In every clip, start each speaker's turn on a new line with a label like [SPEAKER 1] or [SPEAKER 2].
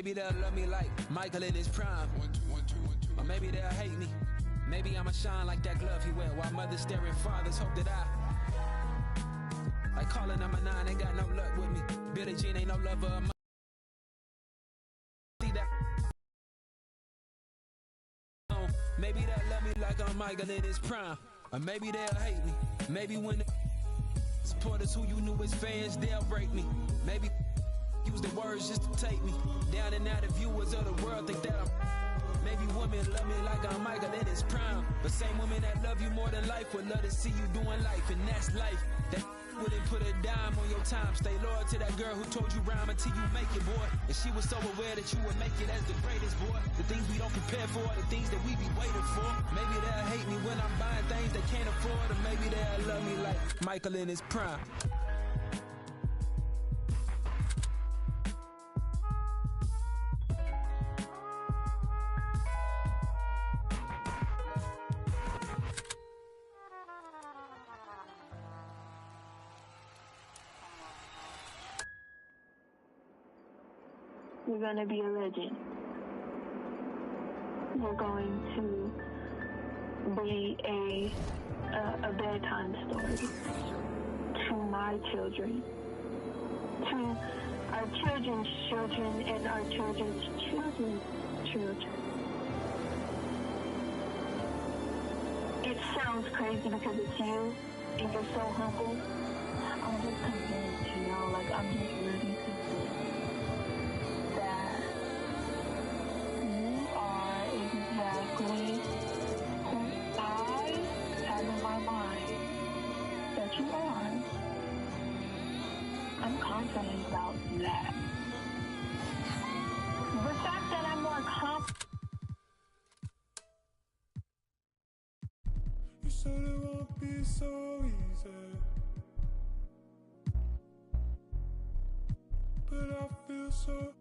[SPEAKER 1] Maybe they'll love me like Michael in his prime. Or maybe they'll hate me. Maybe I'ma shine like that glove he wear while mothers staring fathers hope that like calling number 9 ain't got no luck with me. Billie Jean ain't no lover of my. See that? Maybe they'll love me like I'm Michael in his prime. Or maybe they'll hate me. Maybe when the supporters who you knew as fans, they'll break me. Maybe use the words just to take me down, and now the viewers of the world think that I'm. Maybe women love me like I'm Michael in his prime, but same women that love you more than life would love to see you doing life, and that's life. That wouldn't put a dime on your time. Stay loyal to that girl who told you rhyme until you make it, boy. And she was so aware that you would make it as the greatest, boy. The things we don't prepare for, the things that we be waiting for. Maybe they'll hate me when I'm buying things they can't afford, or maybe they'll love me like Michael in his prime.
[SPEAKER 2] You're going to be a legend. You're going to be a bedtime story to my children, to our children's children, and our children's children's children. It sounds crazy because it's you, and you're so humble. I'm just convinced, you know, like I'm just living to see that you are exactly who I have in my mind that you are. I'm confident about that. The fact that I'm more confident.
[SPEAKER 3] You said it won't be so easy, but I feel so.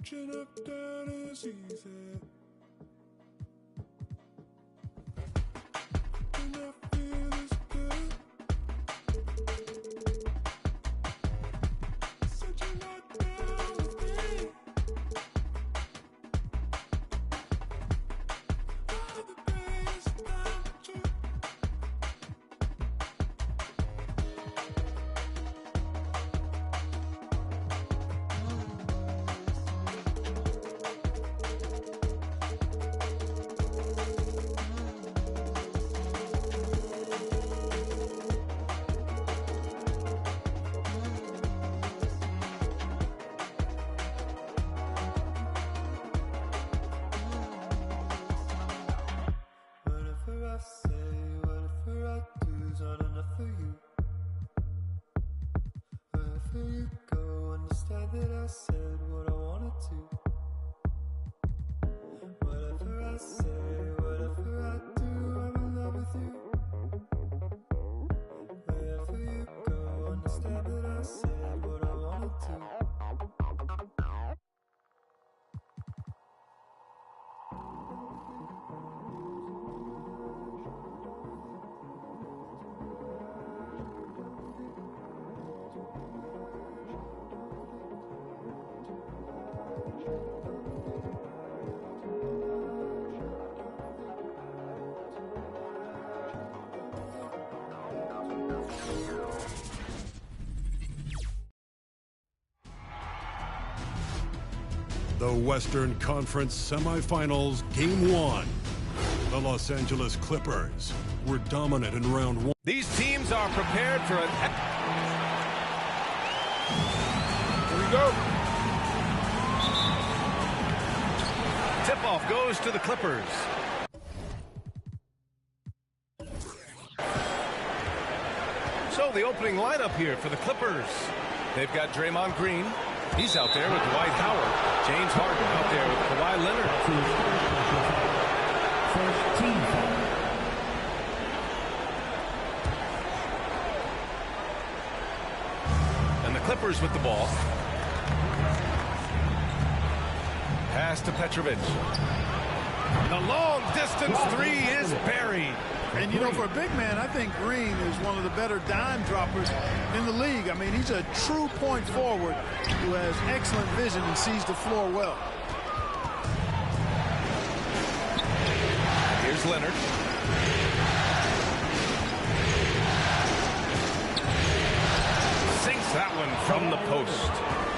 [SPEAKER 3] Chin up, down is easy, and I feel as good. Said you're not down with me. All the days that you. Whatever I say, whatever I do is not enough for you. Wherever you go, understand that I said what I wanted to. Whatever I say, whatever I do, I'm in love with you. Wherever you go, understand that I said what I wanted to.
[SPEAKER 4] The Western Conference Semifinals, Game 1. The Los Angeles Clippers were dominant in round 1.
[SPEAKER 5] These teams are prepared for an... Here we go. Tip-off goes to the Clippers. So the opening lineup here for the Clippers. They've got Draymond Green. He's out there with Dwight Howard. James Harden out there with Clippers with the ball. Pass to Petrovic. The long distance three is buried.
[SPEAKER 6] And, you know, for a big man, I think Green is one of the better dime droppers in the league. I mean, he's a true point forward who has excellent vision and sees the floor well.
[SPEAKER 5] Here's Leonard. Sinks that one from the post.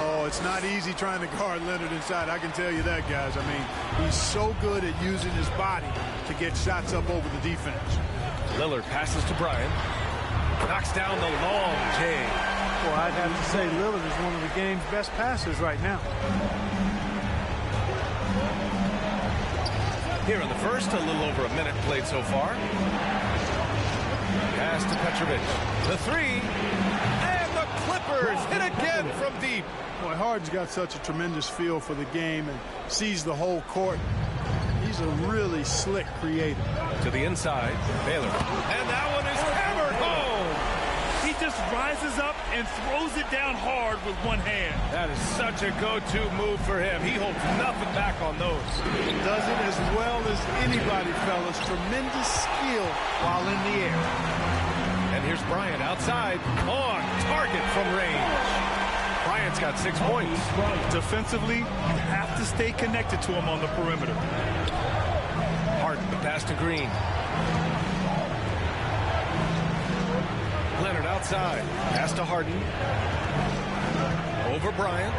[SPEAKER 6] Oh, it's not easy trying to guard Leonard inside. I can tell you that, guys. I mean, he's so good at using his body to get shots up over the defense.
[SPEAKER 5] Lillard passes to Bryant. Knocks down the long J.
[SPEAKER 7] Well, I'd have to say Lillard is one of the game's best passers right now.
[SPEAKER 5] Here in the first, a little over a minute played so far. Pass to Petrovic. The three. And the Clippers hit again from deep.
[SPEAKER 6] Boy, Harden's got such a tremendous feel for the game and sees the whole court. He's a really slick creator.
[SPEAKER 5] To the inside, Baylor. And that one is hammered home.
[SPEAKER 8] He just rises up and throws it down hard with one hand.
[SPEAKER 5] That is such a go-to move for him. He holds nothing back on those.
[SPEAKER 6] Does it as well as anybody, fellas. Tremendous skill while in the air.
[SPEAKER 5] And here's Bryant outside on target from range. Bryant's got 6 points.
[SPEAKER 8] Defensively, you have to stay connected to him on the perimeter.
[SPEAKER 5] Harden, the pass to Green. Leonard outside. Pass to Harden. Over Bryant.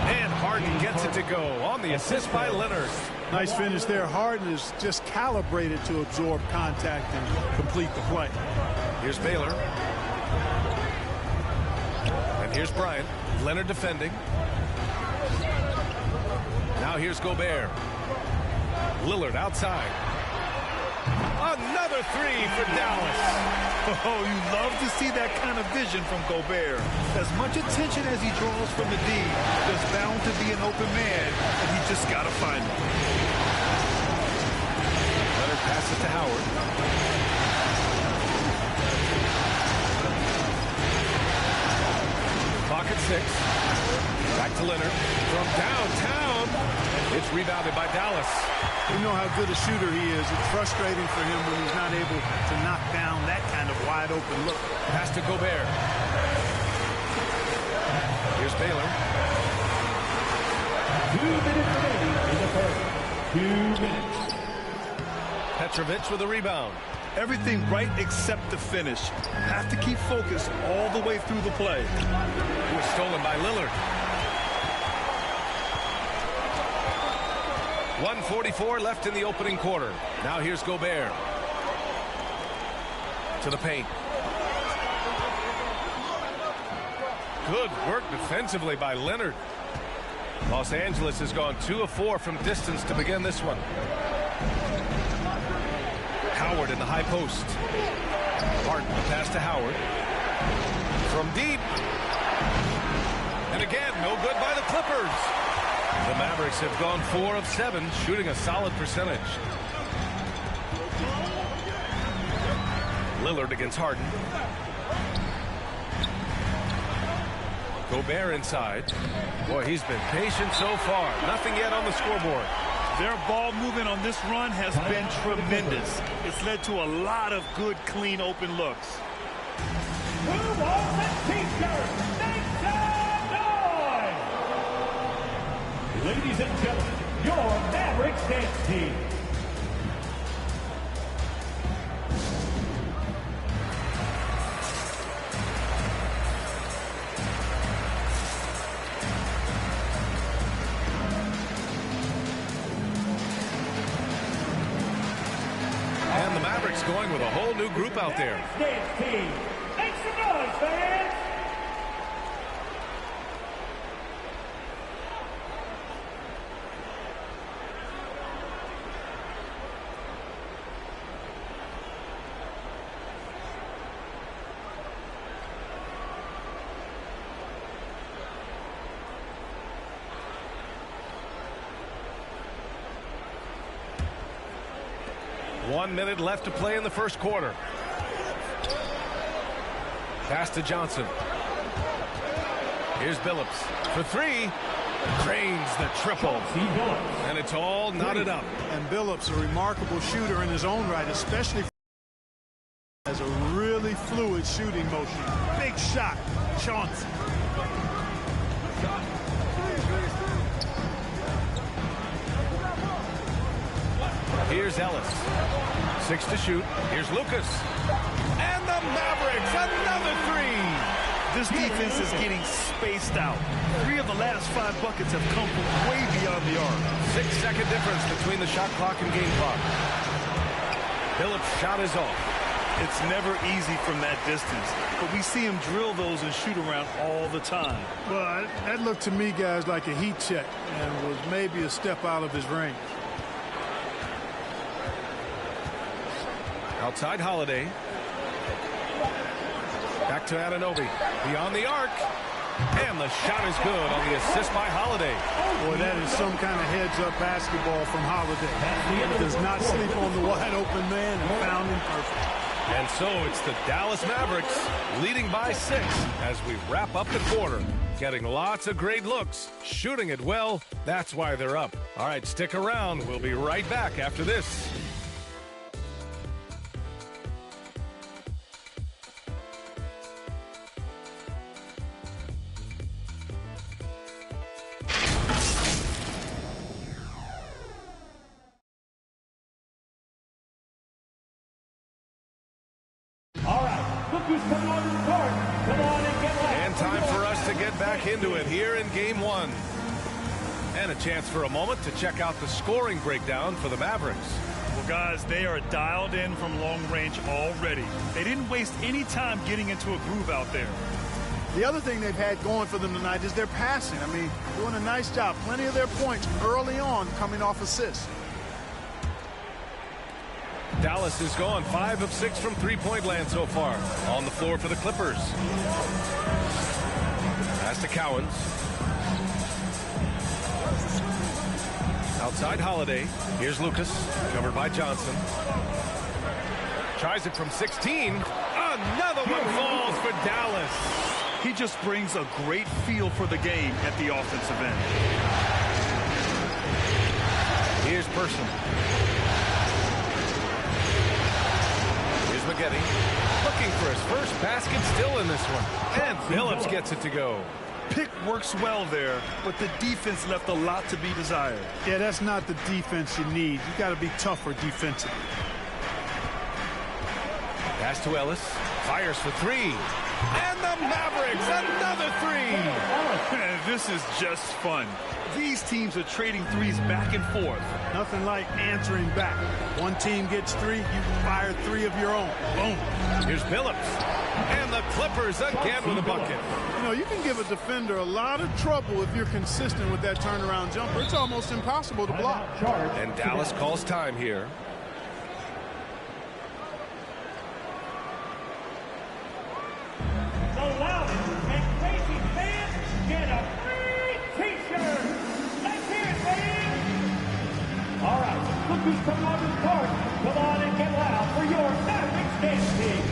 [SPEAKER 5] And Harden gets it to go on the assist by Leonard.
[SPEAKER 6] Nice finish there. Harden is just calibrated to absorb contact and complete the play.
[SPEAKER 5] Here's Baylor. And here's Bryant. Leonard defending. Now here's Gobert. Lillard outside. Another three for Dallas.
[SPEAKER 8] Oh, you love to see that kind of vision from Gobert. As much attention as he draws from the D, there's bound to be an open man, and he just got to find him.
[SPEAKER 5] Leonard passes to Howard. Clock at 6. Back to Leonard. From downtown. It's rebounded by Dallas.
[SPEAKER 6] You know how good a shooter he is. It's frustrating for him when he's not able to knock down that kind of wide open look.
[SPEAKER 5] Pass to Gobert. Here's Baylor.
[SPEAKER 9] 2 minutes remaining in the first. 2 minutes.
[SPEAKER 5] Petrovic with a rebound.
[SPEAKER 8] Everything right except the finish. Have to keep focused all the way through the play.
[SPEAKER 5] It was stolen by Lillard. 1:44 left in the opening quarter. Now here's Gobert. To the paint. Good work defensively by Leonard. Los Angeles has gone 2 of 4 from distance to begin this one. Howard in the high post. Harden, pass to Howard. From deep. And again, no good by the Clippers. The Mavericks have gone 4 of 7, shooting a solid percentage. Lillard against Harden. Gobert inside. Boy, he's been patient so far. Nothing yet on the scoreboard.
[SPEAKER 8] Their ball movement on this run has been tremendous. It's led to a lot of good, clean, open looks.
[SPEAKER 9] Who wants a t-shirt? Make some noise! Ladies and gentlemen, your Mavericks dance team.
[SPEAKER 5] And the Mavericks going with a whole new group out there.
[SPEAKER 9] Dance team. Make some noise, fans!
[SPEAKER 5] One minute left to play in the first quarter. Pass to Johnson. Here's Billups for three. Drains the triple. And it's all knotted up.
[SPEAKER 6] And Billups, a remarkable shooter in his own right, especially has a really fluid shooting motion. Big shot, Chauncey.
[SPEAKER 5] Here's Ellis. 6 to shoot. Here's Lucas. And the Mavericks, another three.
[SPEAKER 8] This defense is getting spaced out. 3 of the last 5 buckets have come from way beyond the arc.
[SPEAKER 5] 6-second difference between the shot clock and game clock. Billups' shot is off.
[SPEAKER 8] It's never easy from that distance, but we see him drill those and shoot around all the time.
[SPEAKER 6] Well, that looked to me, guys, like a heat check and was maybe a step out of his range.
[SPEAKER 5] Outside Holiday. Back to Anunoby. Beyond the arc. And the shot is good on the assist by Holiday.
[SPEAKER 6] Boy, that is some kind of heads-up basketball from Holiday. He does not sleep on the wide-open man and found him perfect.
[SPEAKER 5] And so it's the Dallas Mavericks leading by 6 as we wrap up the quarter. Getting lots of great looks, shooting it well. That's why they're up. All right, stick around. We'll be right back after this. And time for us to get back into it here in Game 1. And a chance for a moment to check out the scoring breakdown for the Mavericks.
[SPEAKER 8] Well, guys, they are dialed in from long range already. They didn't waste any time getting into a groove out there.
[SPEAKER 6] The other thing they've had going for them tonight is their passing. I mean, doing a nice job. Plenty of their points early on coming off assists.
[SPEAKER 5] Dallas is gone 5 of 6 from three-point land so far. On the floor for the Clippers. Pass to Cowens. Outside Holiday. Here's Lucas. Covered by Johnson. Tries it from 16. Another one falls for Dallas.
[SPEAKER 8] He just brings a great feel for the game at the offensive end.
[SPEAKER 5] Here's Person. Spaghetti looking for his first basket still in this one. And Billups gets it to go.
[SPEAKER 8] Pick works well there, but the defense left a lot to be desired.
[SPEAKER 6] Yeah, that's not the defense you need. You got to be tougher defensively.
[SPEAKER 5] Pass to Ellis. Fires for 3. And the Mavericks, another 3.
[SPEAKER 8] This is just fun. These teams are trading threes back and forth.
[SPEAKER 6] Nothing like answering back. One team gets 3, you fire 3 of your own. Boom.
[SPEAKER 5] Here's Billups. And the Clippers again with a bucket.
[SPEAKER 6] You know, you can give a defender a lot of trouble if you're consistent with that turnaround jumper. It's almost impossible to block.
[SPEAKER 5] And Dallas calls time here.
[SPEAKER 9] The loudest and crazy fans get a free T-shirt. Let's hear it, fans. All right, look who's coming on this court. Come on and get loud for your Mavericks dance team.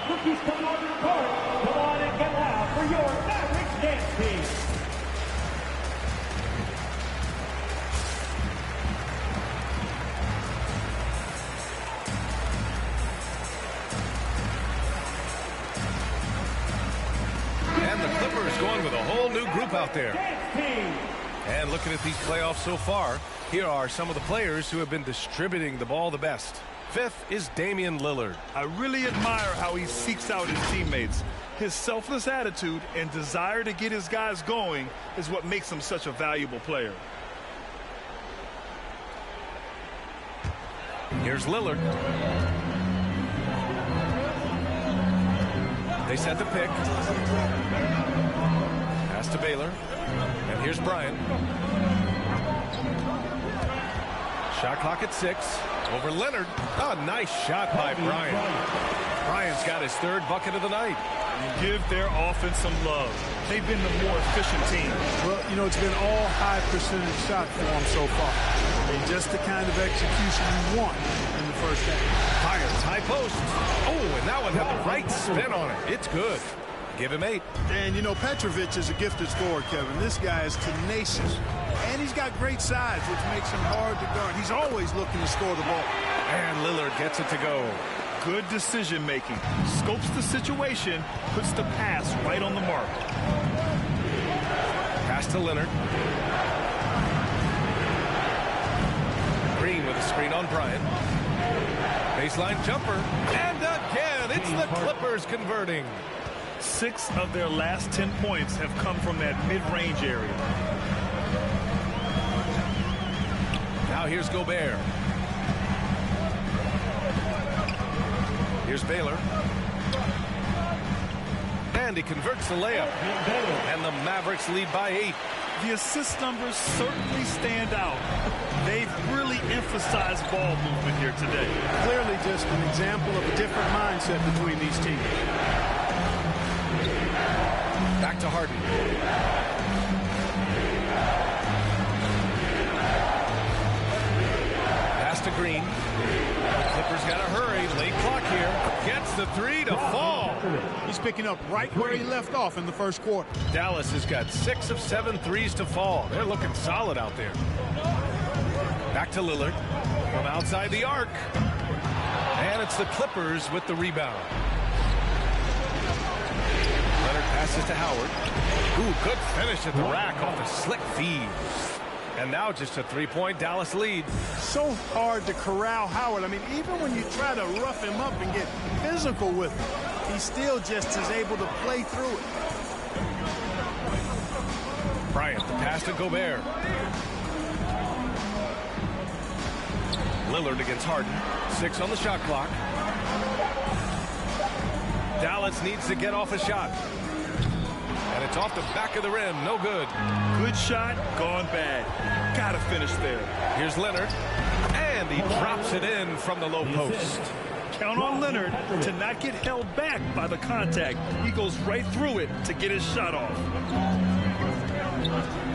[SPEAKER 9] Rookies coming onto the court. Come on and get loud for your Mavericks dance team.
[SPEAKER 5] And the Clippers going with a whole new group out there. And looking at these playoffs so far, here are some of the players who have been distributing the ball the best. Fifth is Damian Lillard.
[SPEAKER 8] I really admire how he seeks out his teammates. His selfless attitude and desire to get his guys going is what makes him such a valuable player.
[SPEAKER 5] Here's Lillard. They set the pick. Pass to Baylor. And here's Bryant. Shot clock at 6. Over Leonard. Oh, nice shot by Bryant. Bryant's got his third bucket of the night.
[SPEAKER 8] Give their offense some love. They've been the more efficient team.
[SPEAKER 6] Well, you know, it's been all high percentage shot for them so far. I mean, just the kind of execution you want in the first half.
[SPEAKER 5] Fires high post. Oh, and that one had the right spin on it. It's good. Give him 8.
[SPEAKER 6] And, you know, Petrovic is a gifted scorer, Kevin. This guy is tenacious. And he's got great size, which makes him hard to guard. He's always looking to score the ball.
[SPEAKER 5] And Lillard gets it to go.
[SPEAKER 8] Good decision-making. Scopes the situation, puts the pass right on the mark.
[SPEAKER 5] Pass to Leonard. Green with a screen on Bryant. Baseline jumper. And again, it's the Clippers converting.
[SPEAKER 8] 6 of their last 10 points have come from that mid-range area.
[SPEAKER 5] Now here's Gobert. Here's Baylor. And he converts the layup. And the Mavericks lead by 8.
[SPEAKER 8] The assist numbers certainly stand out. They've really emphasized ball movement here today.
[SPEAKER 6] Clearly just an example of a different mindset between these teams.
[SPEAKER 5] Back to Harden. Pass to Green. The Clippers got to hurry. Late clock here. Gets the 3 to fall.
[SPEAKER 6] He's picking up right where he left off in the first quarter.
[SPEAKER 5] Dallas has got 6 of 7 threes to fall. They're looking solid out there. Back to Lillard from outside the arc. And it's the Clippers with the rebound. Leonard passes to Howard. Ooh, good finish at the rack off a slick feed. And now just a 3-point Dallas lead.
[SPEAKER 6] So hard to corral Howard. I mean, even when you try to rough him up and get physical with him, he still just is able to play through it.
[SPEAKER 5] Bryant, the pass to Gobert. Lillard against Harden. 6 on the shot clock. Dallas needs to get off a shot. And it's off the back of the rim. No good.
[SPEAKER 8] Good shot, gone bad. Gotta finish there.
[SPEAKER 5] Here's Leonard. And he drops it in from the low post.
[SPEAKER 8] Count on Leonard to not get held back by the contact. He goes right through it to get his shot off.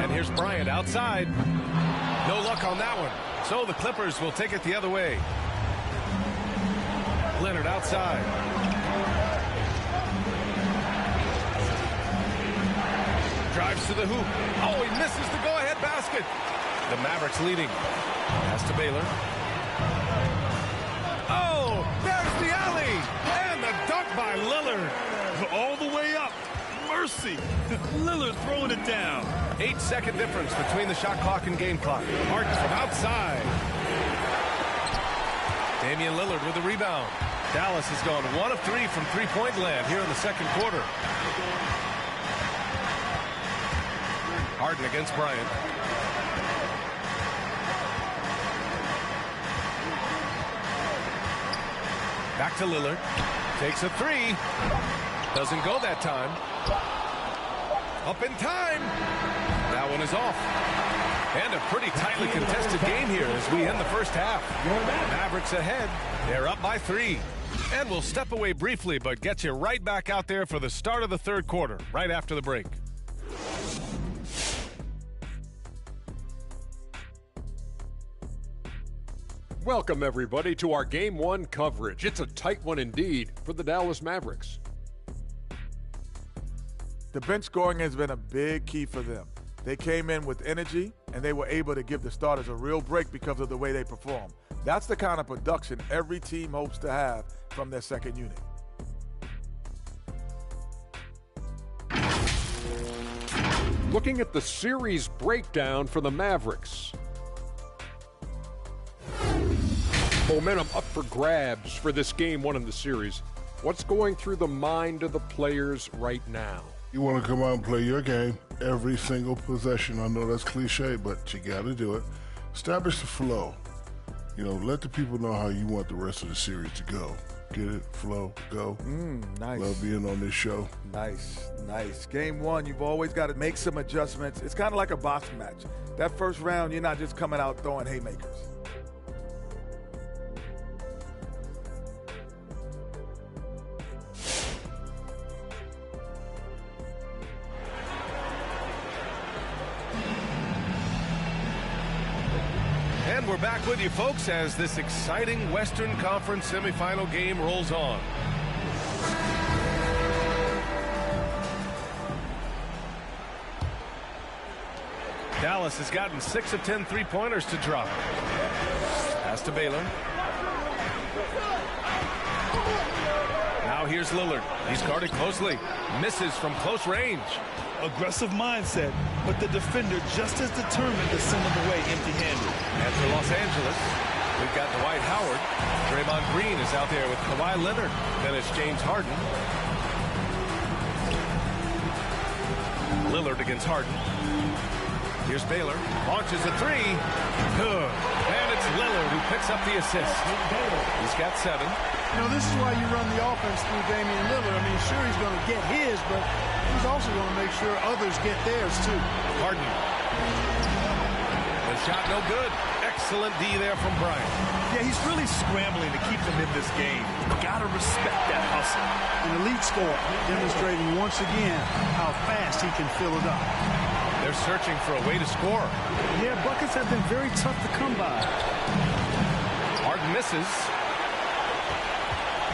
[SPEAKER 5] And here's Bryant outside. No luck on that one. So the Clippers will take it the other way. Leonard outside. Drives to the hoop. Oh, he misses the go-ahead basket. The Mavericks leading. Pass to Baylor. Oh, there's the alley. And the dunk by Lillard.
[SPEAKER 8] All the way up. Mercy. Lillard throwing it down.
[SPEAKER 5] 8-second difference between the shot clock and game clock. Harden from outside. Damian Lillard with the rebound. Dallas has gone 1 of 3 from three-point land here in the second quarter. Harden against Bryant. Back to Lillard. Takes a 3. Doesn't go that time. Up in time. That one is off. And a pretty tightly contested game here as we end the first half. Mavericks ahead. They're up by 3. And we'll step away briefly, but get you right back out there for the start of the third quarter, right after the break.
[SPEAKER 10] Welcome, everybody, to our Game 1 coverage. It's a tight one indeed for the Dallas Mavericks.
[SPEAKER 11] The bench scoring has been a big key for them. They came in with energy, and they were able to give the starters a real break because of the way they perform. That's the kind of production every team hopes to have from their second unit.
[SPEAKER 10] Looking at the series breakdown for the Mavericks. Momentum up for grabs for this game one in the series. What's going through the mind of the players right now?
[SPEAKER 12] You want to come out and play your game every single possession. I know that's cliche, but you got to do it. Establish the flow. You know, let the people know how you want the rest of the series to go. Get it? Flow, go.
[SPEAKER 11] Nice.
[SPEAKER 12] Love being on this show.
[SPEAKER 11] Nice, nice. Game one, you've always got to make some adjustments. It's kind of like a boxing match. That first round, you're not just coming out throwing haymakers.
[SPEAKER 5] And we're back with you, folks, as this exciting Western Conference semifinal game rolls on. Dallas has gotten 6 of 10 three-pointers to drop. Pass to Baylor. Now here's Lillard. He's guarded closely. Misses from close range.
[SPEAKER 8] Aggressive mindset, but the defender just as determined to send him away empty-handed.
[SPEAKER 5] And for Los Angeles, we've got Dwight Howard. Draymond Green is out there with Kawhi Leonard. Then it's James Harden. Lillard against Harden. Here's Baylor. Launches a three. Good. And it's Lillard who picks up the assist. He's got 7.
[SPEAKER 6] You know, this is why you run the offense through Damian Lillard. I mean, sure, he's going to get his, but he's also going to make sure others get theirs, too.
[SPEAKER 5] Harden. The shot no good. Excellent D there from Bryant.
[SPEAKER 8] Yeah, he's really scrambling to keep them in this game. Gotta respect that hustle.
[SPEAKER 6] An elite scorer, demonstrating once again how fast he can fill it up.
[SPEAKER 5] They're searching for a way to score.
[SPEAKER 8] Yeah, buckets have been very tough to come by.
[SPEAKER 5] Harden misses.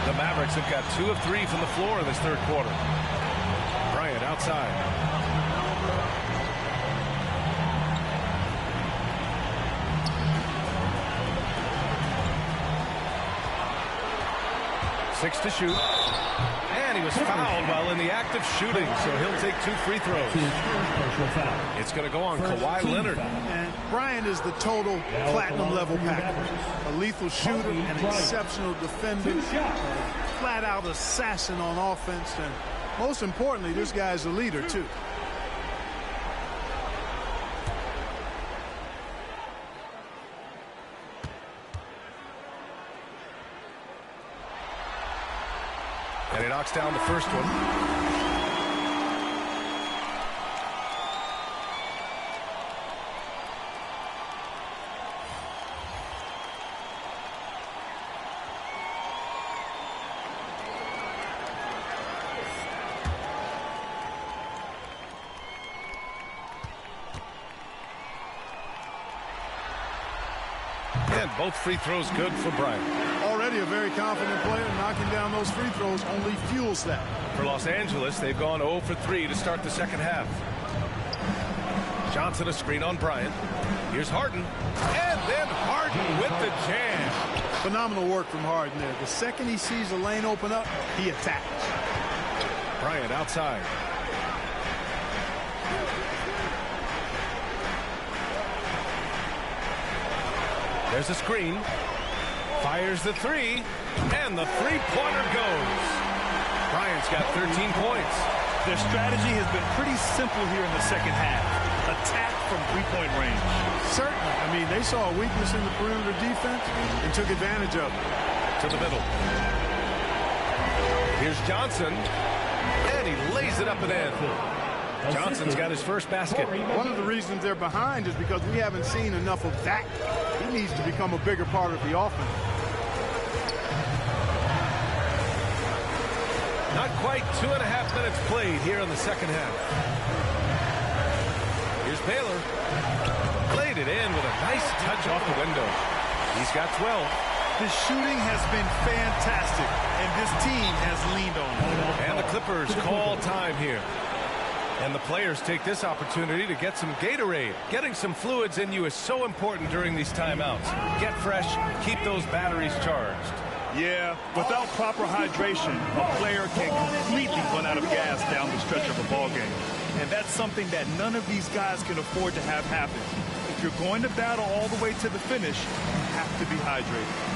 [SPEAKER 5] The Mavericks have got 2 of 3 from the floor in this third quarter. Bryant outside. Six to shoot. And he was fouled while in the act of shooting, so he'll take 2 free throws. It's going to go on Kawhi Leonard.
[SPEAKER 6] And Bryant is the total platinum level package. A lethal shooter, an exceptional defender, flat-out assassin on offense, and most importantly, this guy's a leader, too.
[SPEAKER 5] And he knocks down the first one. And both free throws good for Bryant.
[SPEAKER 6] Already a very confident player, knocking down those free throws only fuels that.
[SPEAKER 5] For Los Angeles, they've gone 0 for 3 to start the second half. Johnson a screen on Bryant. Here's Harden. And then Harden with the jam.
[SPEAKER 6] Phenomenal work from Harden there. The second he sees a lane open up, he attacks.
[SPEAKER 5] Bryant outside. There's a screen. Fires the 3. And the three-pointer goes. Bryant's got 13 points.
[SPEAKER 8] Their strategy has been pretty simple here in the second half. Attack from three-point range.
[SPEAKER 6] Certainly. I mean, they saw a weakness in the perimeter defense and took advantage of it.
[SPEAKER 5] To the middle. Here's Johnson. And he lays it up and in. Johnson's got his first basket.
[SPEAKER 6] One of the reasons they're behind is because we haven't seen enough of that. He needs to become a bigger part of the offense.
[SPEAKER 5] Not quite 2.5 minutes played here in the second half. Here's Baylor. Played it in with a nice touch off the window. He's got 12.
[SPEAKER 8] The shooting has been fantastic, and this team has leaned on it.
[SPEAKER 5] And the Clippers call time here. And the players take this opportunity to get some Gatorade. Getting some fluids in you is so important during these timeouts. Get fresh, keep those batteries charged.
[SPEAKER 8] Yeah, without proper hydration, a player can completely run out of gas down the stretch of a ball game. And that's something that none of these guys can afford to have happen. If you're going to battle all the way to the finish, you have to be hydrated.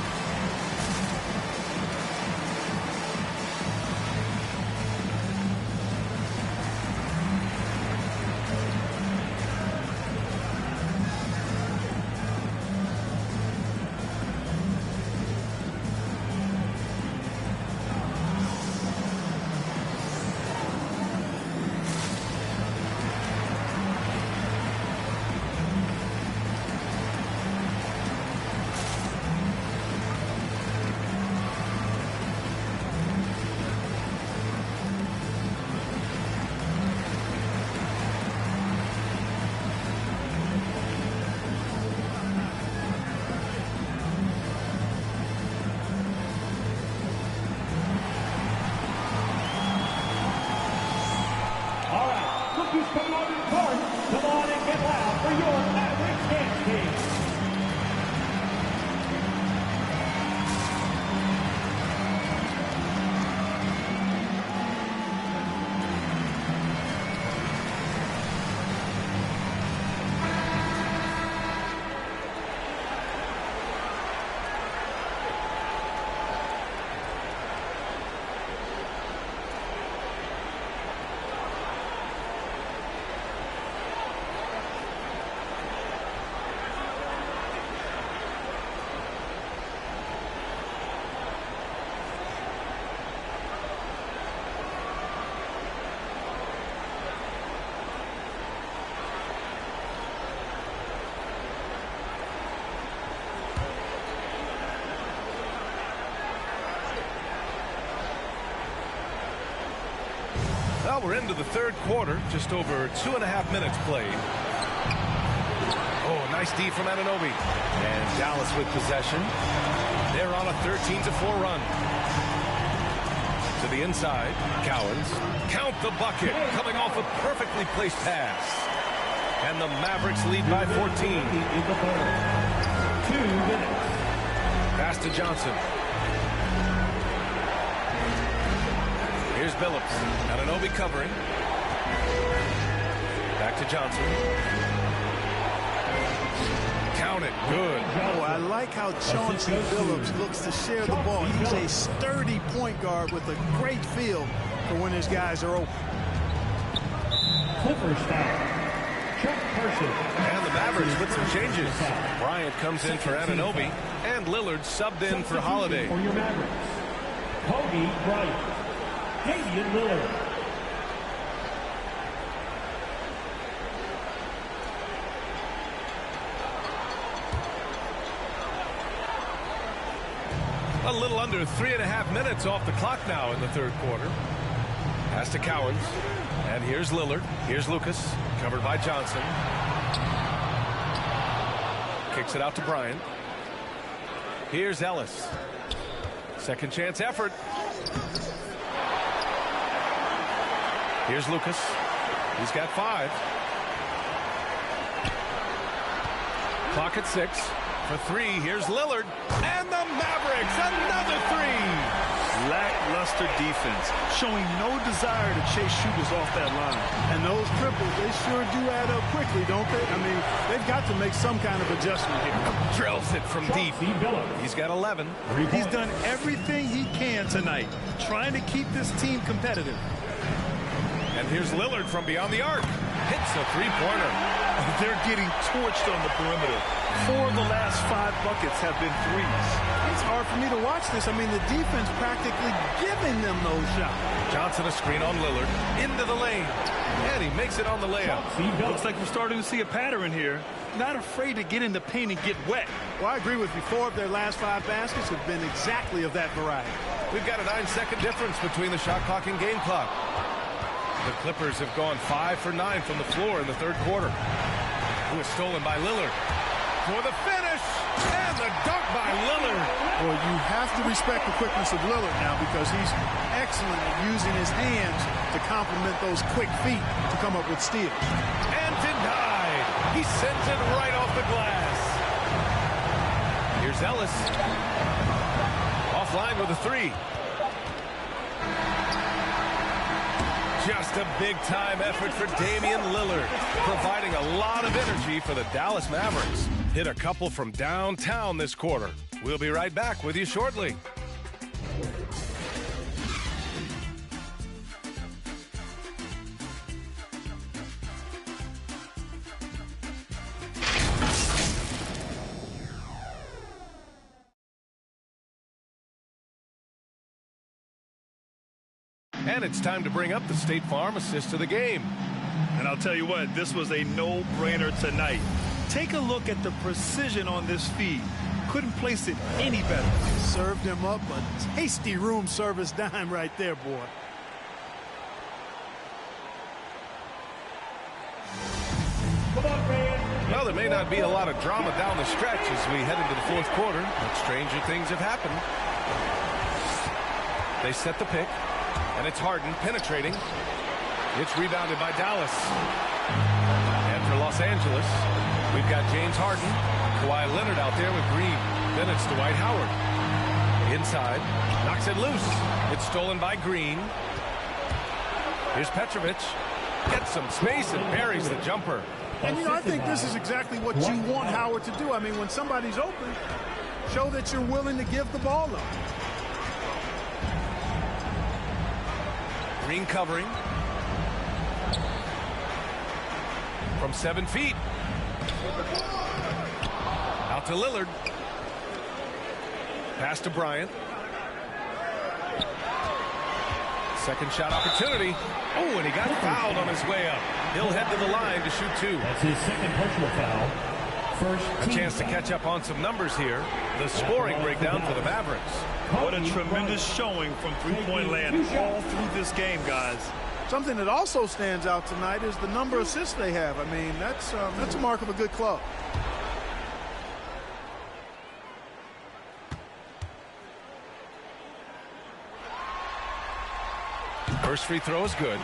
[SPEAKER 9] Come on and get loud for your Mavericks dance team.
[SPEAKER 5] Well, we're into the third quarter, just over 2.5 minutes played. Oh, nice D from Anunoby. And Dallas with possession. They're on a 13-4 run. To the inside, Cowens. Count the bucket, coming off a perfectly placed pass. And the Mavericks lead by 14.
[SPEAKER 9] 2 minutes.
[SPEAKER 5] Pass to Johnson. Here's Billups. Anunoby covering. Back to Johnson. Count it. Good.
[SPEAKER 6] Oh, I like how Chauncey Billups looks to share the ball. He's a sturdy point guard with a great feel for when his guys are open.
[SPEAKER 9] Clippers foul. Chuck Person.
[SPEAKER 5] And the Mavericks with some changes. Bryant comes in for Anunoby, and Lillard subbed in for Holiday.
[SPEAKER 9] For your Mavericks, Kobe Bryant. Damian Lillard.
[SPEAKER 5] A little under 3.5 minutes off the clock now in the third quarter. Pass to Cowens. And here's Lillard. Here's Lucas. Covered by Johnson. Kicks it out to Bryant. Here's Ellis. Second chance effort. Here's Lucas. He's got 5. Clock at 6. For 3, here's Lillard. And the Mavericks, another 3.
[SPEAKER 8] Lackluster defense, showing no desire to chase shooters off that line.
[SPEAKER 6] And those triples, they sure do add up quickly, don't they? I mean, they've got to make some kind of adjustment here.
[SPEAKER 5] Drills it from deep. He's got 11.
[SPEAKER 8] He's done everything he can tonight, trying to keep this team competitive.
[SPEAKER 5] And here's Lillard from beyond the arc. Hits a three-pointer.
[SPEAKER 8] They're getting torched on the perimeter. 4 of the last 5 buckets have been threes.
[SPEAKER 6] It's hard for me to watch this. I mean, the defense practically giving them those shots.
[SPEAKER 5] Johnson a screen on Lillard. Into the lane. And he makes it on the layup.
[SPEAKER 8] Looks like we're starting to see a pattern here. Not afraid to get in the paint and get wet.
[SPEAKER 6] Well, I agree with you. 4 of their last 5 baskets have been exactly of that variety.
[SPEAKER 5] We've got a 9-second difference between the shot clock and game clock. The Clippers have gone 5 for 9 from the floor in the third quarter. It was stolen by Lillard. For the finish, and the dunk by Lillard.
[SPEAKER 6] Well, you have to respect the quickness of Lillard now because he's excellent at using his hands to complement those quick feet to come up with steals.
[SPEAKER 5] And denied. He sends it right off the glass. Here's Ellis. Offline with a 3. Just a big-time effort for Damian Lillard, providing a lot of energy for the Dallas Mavericks. Hit a couple from downtown this quarter. We'll be right back with you shortly. And it's time to bring up the State Farm assist to the game.
[SPEAKER 8] And I'll tell you what, this was a no-brainer tonight. Take a look at the precision on this feed. Couldn't place it any better.
[SPEAKER 6] Served him up a tasty room service dime right there, boy.
[SPEAKER 5] Well, there may not be a lot of drama down the stretch as we head into the fourth quarter, but stranger things have happened. They set the pick. And it's Harden penetrating. It's rebounded by Dallas. And for Los Angeles, we've got James Harden, Kawhi Leonard out there with Green. Then it's Dwight Howard. Inside, knocks it loose. It's stolen by Green. Here's Petrovic. Gets some space and buries the jumper.
[SPEAKER 6] And, I think this is exactly what you want Howard to do. I mean, when somebody's open, show that you're willing to give the ball up.
[SPEAKER 5] Green covering from 7 feet. Out to Lillard. Pass to Bryant. Second shot opportunity. Oh, and he got fouled on his way up. He'll head to the line to shoot 2.
[SPEAKER 9] That's his second personal foul. First
[SPEAKER 5] a chance to catch up on some numbers here. The scoring breakdown for the Mavericks.
[SPEAKER 8] What a tremendous showing from three-point land all through this game, guys.
[SPEAKER 6] Something that also stands out tonight is the number of assists they have. I mean, that's a mark of a good club.
[SPEAKER 5] First free throw is good.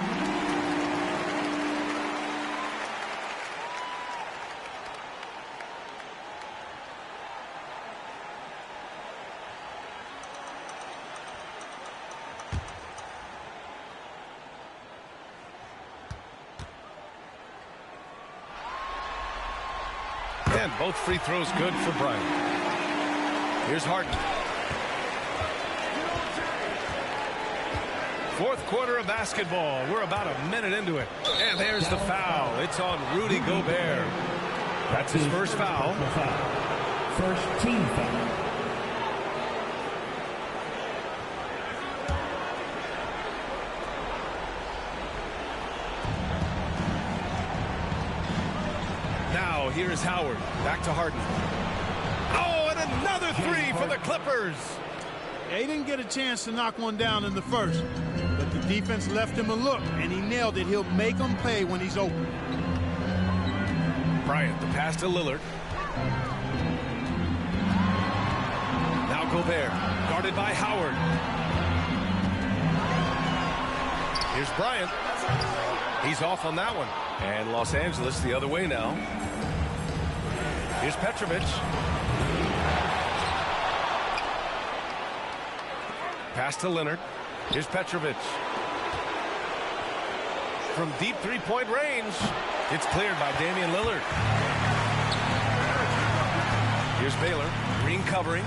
[SPEAKER 5] And both free throws good for Bryant. Here's Harden. Fourth quarter of basketball. We're about a minute into it. And there's the foul. It's on Rudy Gobert. That's his first foul.
[SPEAKER 9] First team foul.
[SPEAKER 5] Now here's Howard. Back to Harden. Oh, and another three for the Clippers.
[SPEAKER 6] They didn't get a chance to knock one down in the first, but the defense left him a look, and he nailed it. He'll make them pay when he's open.
[SPEAKER 5] Bryant, the pass to Lillard. Now Gobert, guarded by Howard. Here's Bryant. He's off on that one. And Los Angeles the other way now. Here's Petrovic. Pass to Leonard. Here's Petrovic. From deep three-point range, it's cleared by Damian Lillard. Here's Baylor. Green covering.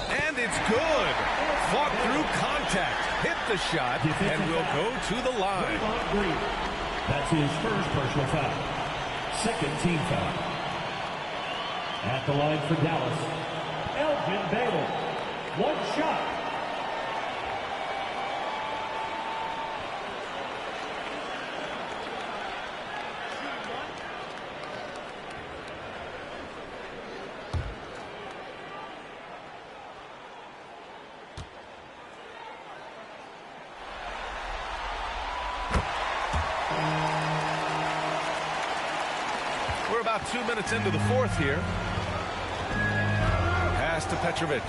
[SPEAKER 5] And it's good. Fought through contact. Hit the shot and will go to the line.
[SPEAKER 9] That's his first personal foul. Second team foul. At the line for Dallas, Elgin Baylor. One shot.
[SPEAKER 5] We're about 2 minutes into the fourth here. Pass to Petrovic.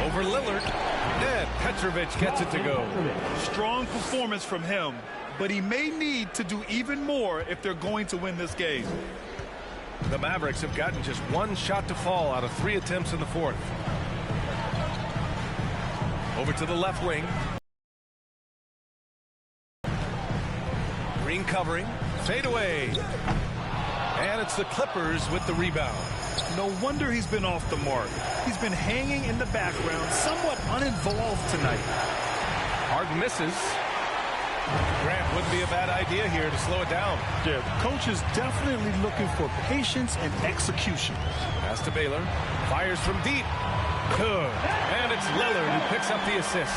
[SPEAKER 5] Over Lillard. And Petrovic gets it to go.
[SPEAKER 8] Strong performance from him, but he may need to do even more if they're going to win this game.
[SPEAKER 5] The Mavericks have gotten just one shot to fall out of 3 attempts in the fourth. Over to the left wing. Green covering. Fade away. And it's the Clippers with the rebound.
[SPEAKER 8] No wonder he's been off the mark. He's been hanging in the background, somewhat uninvolved tonight.
[SPEAKER 5] Harden misses. Grant wouldn't be a bad idea here to slow it down.
[SPEAKER 8] Yeah, the coach is definitely looking for patience and execution.
[SPEAKER 5] Pass to Baylor. Fires from deep. Good. And it's Lillard who picks up the assist.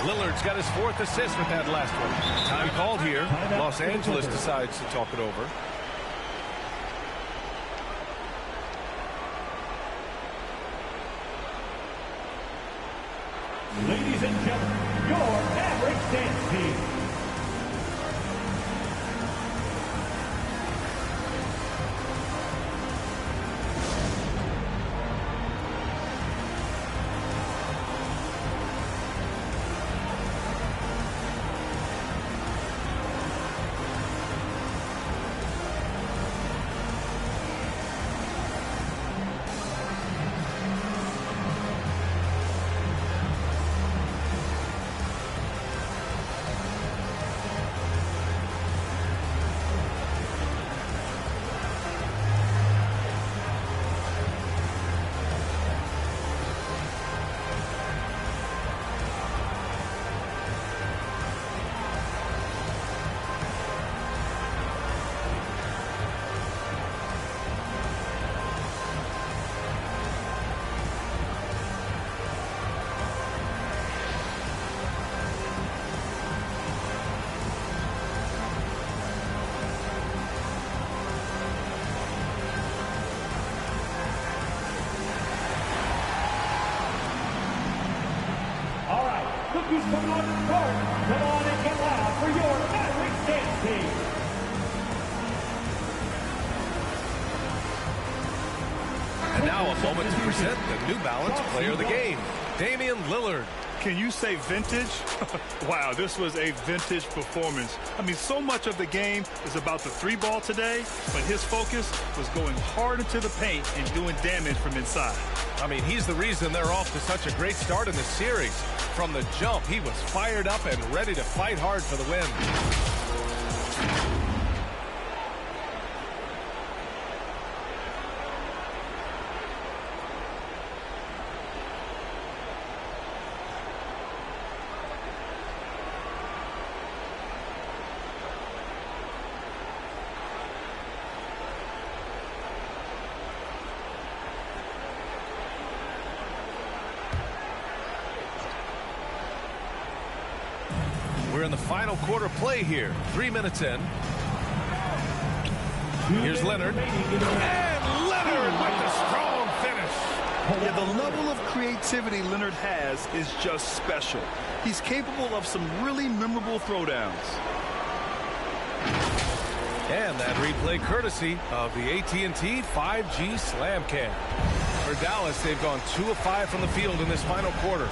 [SPEAKER 5] Lillard's got his 4th assist with that last one. Time called here. Los Angeles decides to talk it over.
[SPEAKER 9] Ladies and gentlemen, your Mavericks dance team. Who's coming on the court? Come on and get loud for your Mavericks dance team.
[SPEAKER 5] And now a moment to present the New Balance Player of the Game, Damian Lillard.
[SPEAKER 8] Can you say vintage? Wow, this was a vintage performance. I mean, so much of the game is about the 3-ball today, but his focus was going hard into the paint and doing damage from inside.
[SPEAKER 5] I mean, he's the reason they're off to such a great start in the series. From the jump, he was fired up and ready to fight hard for the win. We're in the final quarter play here. 3 minutes in. Here's Leonard. And Leonard with the strong finish.
[SPEAKER 8] Yeah, the level of creativity Leonard has is just special. He's capable of some really memorable throwdowns.
[SPEAKER 5] And that replay courtesy of the AT&T 5G Slam Cam. For Dallas, they've gone 2 of 5 from the field in this final quarter.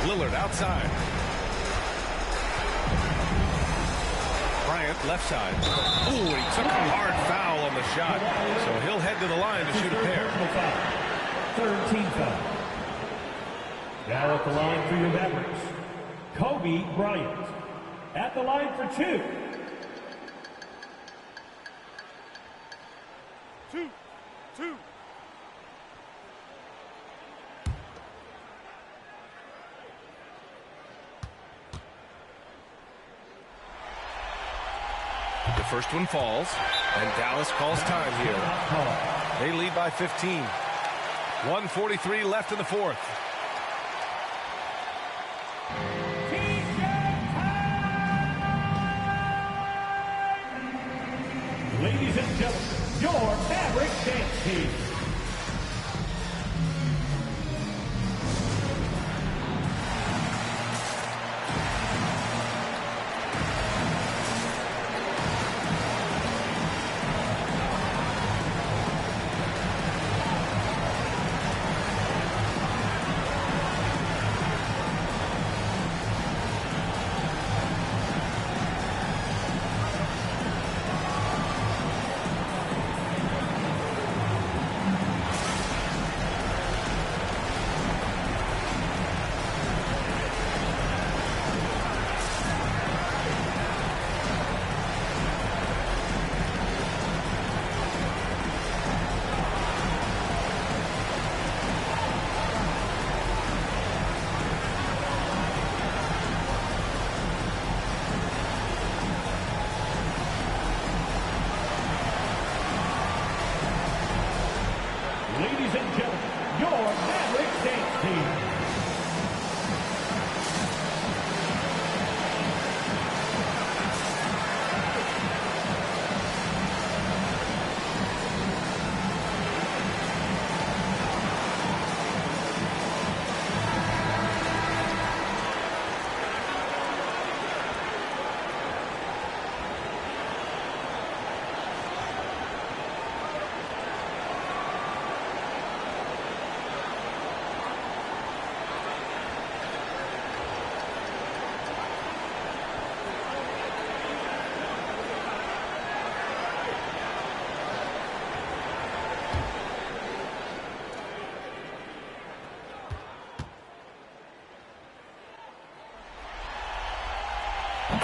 [SPEAKER 5] Lillard outside. Bryant left side. Ooh, he took a hard foul on the shot. So he'll head to the line to shoot a pair.
[SPEAKER 9] Third team foul. Now at the line for your Mavericks, Kobe Bryant. At the line for 2.
[SPEAKER 6] Two.
[SPEAKER 5] The first one falls, and Dallas calls time here. They lead by 15. 1:43 left in the fourth.
[SPEAKER 9] Ladies and gentlemen, your Mavericks dance team.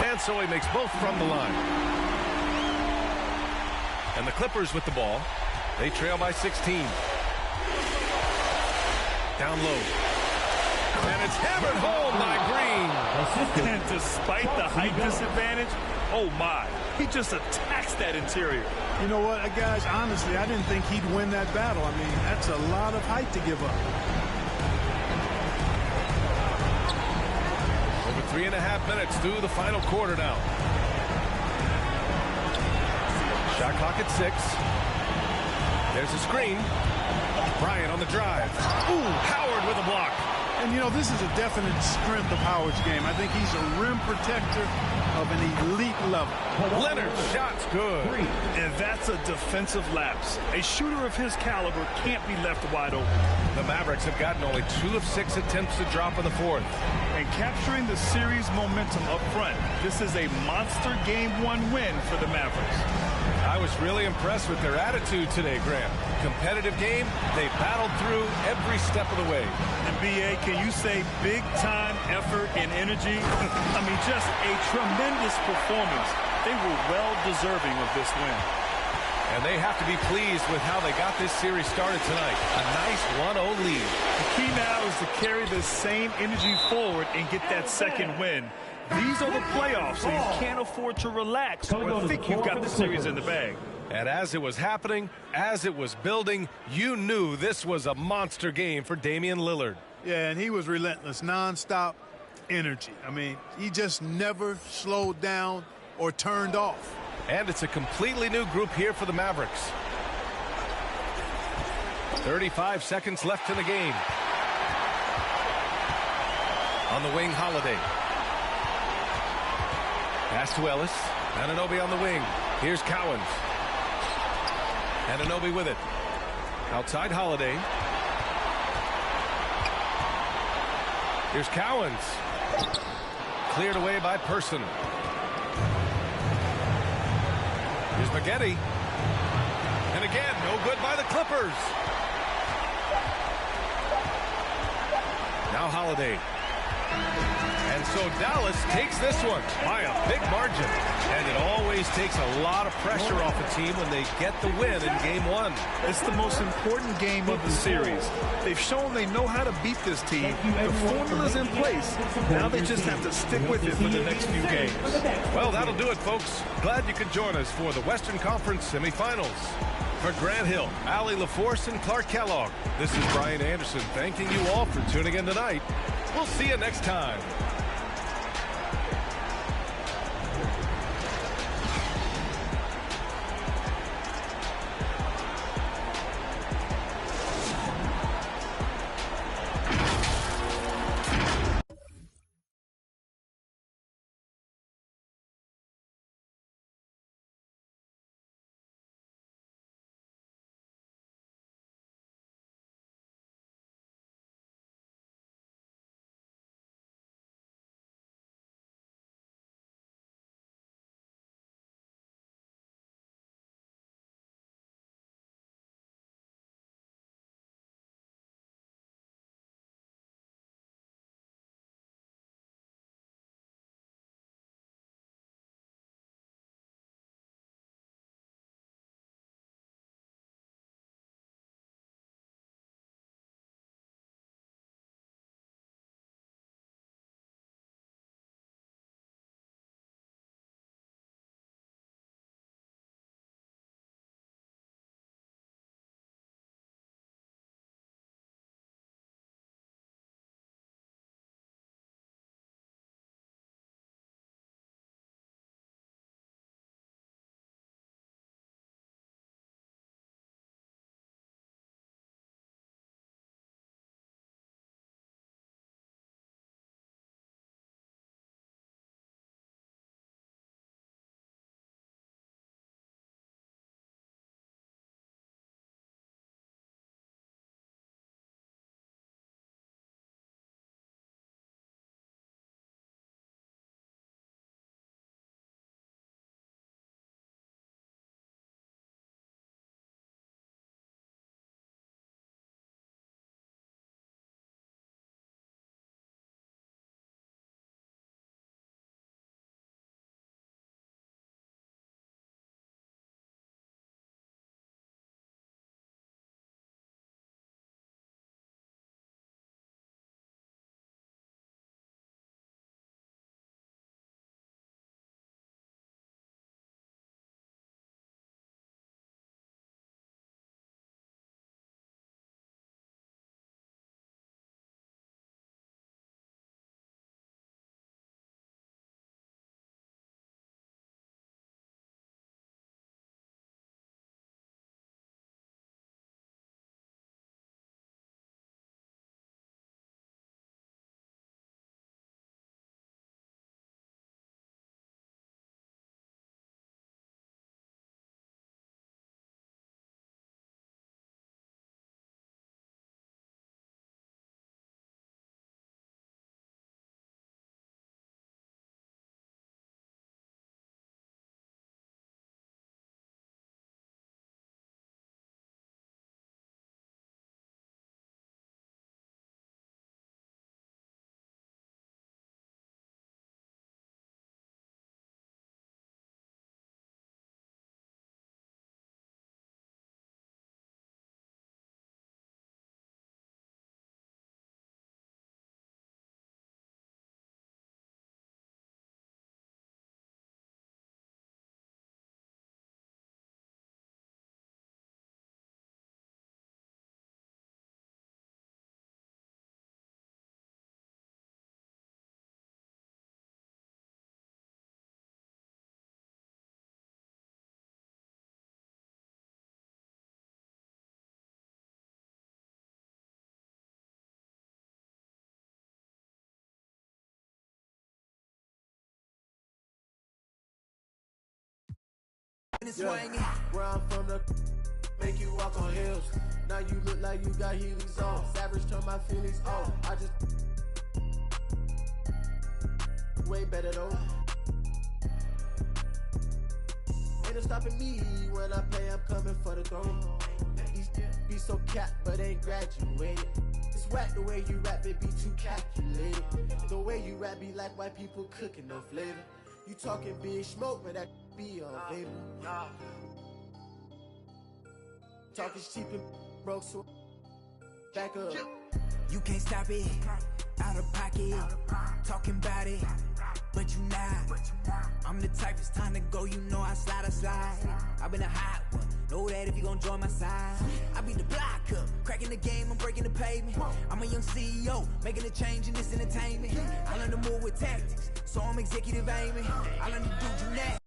[SPEAKER 5] And so he makes both from the line. And the Clippers with the ball. They trail by 16. Down low. And it's hammered home by Green.
[SPEAKER 8] And despite the height disadvantage, oh my, he just attacks that interior.
[SPEAKER 6] You know what, guys, honestly, I didn't think he'd win that battle. I mean, that's a lot of height to give up.
[SPEAKER 5] Over 3.5 minutes through the final quarter now. Shot clock at 6. There's a screen. Bryant on the drive. Ooh, Howard with a block.
[SPEAKER 6] And, you know, this is a definite strength of Howard's game. I think he's a rim protector of an elite level.
[SPEAKER 5] Leonard, shot's good.
[SPEAKER 8] And that's a defensive lapse. A shooter of his caliber can't be left wide open.
[SPEAKER 5] The Mavericks have gotten only 2 of 6 attempts to drop in the fourth.
[SPEAKER 8] And capturing the series momentum up front, this is a monster Game 1 win for the Mavericks.
[SPEAKER 5] I was really impressed with their attitude today, Graham. Competitive game, they battled through every step of the way.
[SPEAKER 8] And B.A., can you say big-time effort and energy? I mean, just a tremendous performance. They were well-deserving of this win.
[SPEAKER 5] And they have to be pleased with how they got this series started tonight. A nice 1-0 lead.
[SPEAKER 8] The key now is to carry this same energy forward and get that second win. These are the playoffs, so you can't afford to relax or think you've got the series in the bag.
[SPEAKER 5] And as it was happening, as it was building, you knew this was a monster game for Damian Lillard.
[SPEAKER 6] Yeah, and he was relentless, nonstop energy. I mean, he just never slowed down or turned off.
[SPEAKER 5] And it's a completely new group here for the Mavericks. 35 seconds left in the game. On the wing, Holiday. Pass to Ellis. Anunoby on the wing. Here's Cowens. Anunoby with it. Outside Holiday. Here's Cowens. Cleared away by Person. Here's Maggette. And again, no good by the Clippers. Now Holiday. And so Dallas takes this one by a big margin. And it always takes a lot of pressure off a team when they get the win in Game 1.
[SPEAKER 8] It's the most important game of the series. They've shown they know how to beat this team. The formula's in place. Now they just have to stick with it for the next few games.
[SPEAKER 5] Well, that'll do it, folks. Glad you could join us for the Western Conference semifinals. For Grant Hill, Allie LaForce, and Clark Kellogg, this is Brian Anderson thanking you all for tuning in tonight. We'll see you next time.
[SPEAKER 13] swinging. Where I'm from, the make you walk on hills. Now you look like you got Heelys on. Savage turn my feelings off. I just way better though. Ain't no stopping me when I play. I'm coming for the throne. These be so capped, but ain't graduated. It's whack the way you rap, it be too calculated. The way you rap be like white people cooking no flavor. You talking big smoke, but that be on vapor. Talking cheap and broke, so back up.
[SPEAKER 14] You can't stop it, out of pocket, talking about it, but you not. I'm the type, it's time to go, you know I slide. I've been a hot one, know that if you gon' join my side. I be the block up, cracking the game, I'm breaking the pavement. I'm a young CEO, making a change in this entertainment. I learned to move with tactics, so I'm executive aiming. I learned to do gymnastics.